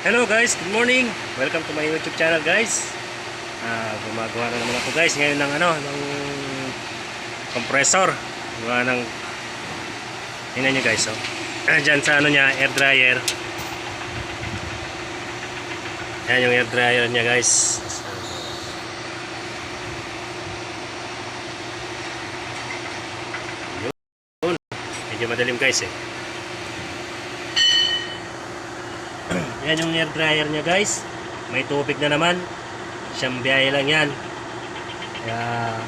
Hello guys, good morning. Welcome to my YouTube channel guys. Gumagawa na naman ako guys ngayon ng ng compressor. Gawa ng tingnan niyo guys, oh. Diyan sa niya, air dryer. Yan yung air dryer niya guys. Yun. Medyo madilim guys eh. Yan yung air dryer niya guys. May tubig na naman. Siyang biyahe lang yan. Kaya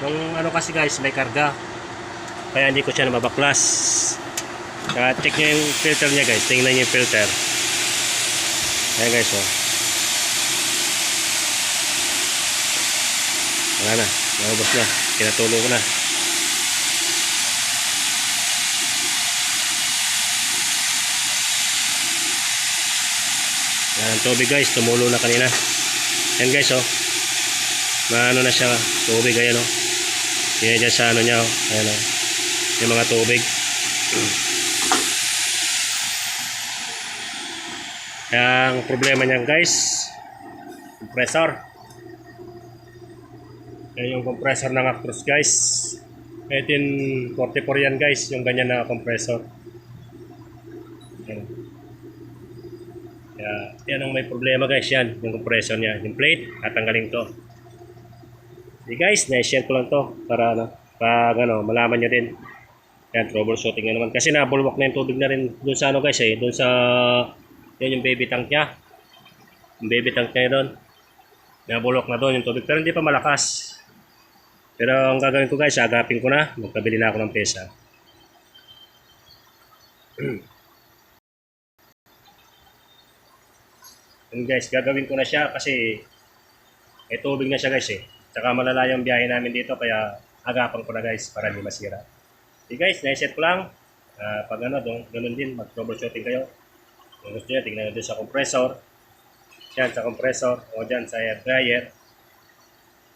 yung kasi guys, may karga. Kaya hindi ko siya nababaklas. Kaya check nyo yung filter niya guys. Tingnan nyo yung filter. Ayan guys, oh. Wala na. Naubos na. Kinatulo ko na. Yan ang tubig guys, tumulo na kanina. Yan guys, oh. Maano na siya, tubig, ayan, oh. Yan dyan sa niya, oh. Ayan, oh. Yung mga tubig. Ang problema niyan guys, compressor. Yan yung compressor ng Actros guys. 1844 yan guys, yung ganyan na compressor. Yan. Yan ang may problema guys, yan yung compressor niya, yung plate, tatanggalin to. Hey guys, na-share ko lang to para pag malaman nyo din. Yan, troubleshooting na naman kasi nabulwak na yung tubig na rin dun sa guys eh, dun sa yan yung baby tank niya. Yung baby tank niya doon, nabulwak na doon yung tubig pero hindi pa malakas. Pero ang gagawin ko guys, agapin ko na, magkabili na ako ng pesa. Yun guys, gagawin ko na siya kasi may tubig na siya guys eh. Tsaka malala yung biyahe namin dito kaya agapan ko na guys para hindi masira. Okay guys, na-set ko lang. Pag ganun din, mag-troubleshooting kayo. Kung gusto nyo, tingnan nyo din sa compressor. Yan sa compressor o dyan sa air dryer.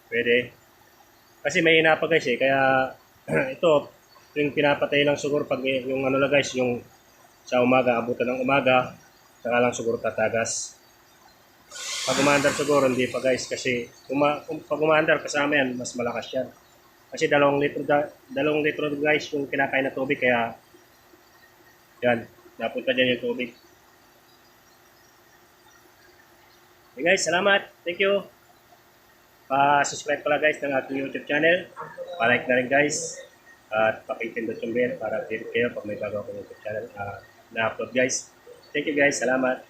Pwede. Kasi may ina pa guys eh. Kaya ito, yung pinapatay lang siguro pag yung lang guys, yung sa umaga, abutan ng umaga, saka lang siguro tatagas. Pag umandar siguro hindi pa guys kasi pag umandar kasama yan mas malakas yan kasi 2 litro guys yung kinakain na tubig kaya yan napunta dyan yung tubig. Okay guys, salamat, thank you. Pa-subscribe pala guys ng aking YouTube channel, pa-like na rin guys at pakipindot yung bell para update kayo pag may bago akong YouTube channel na upload guys. Thank you guys, salamat.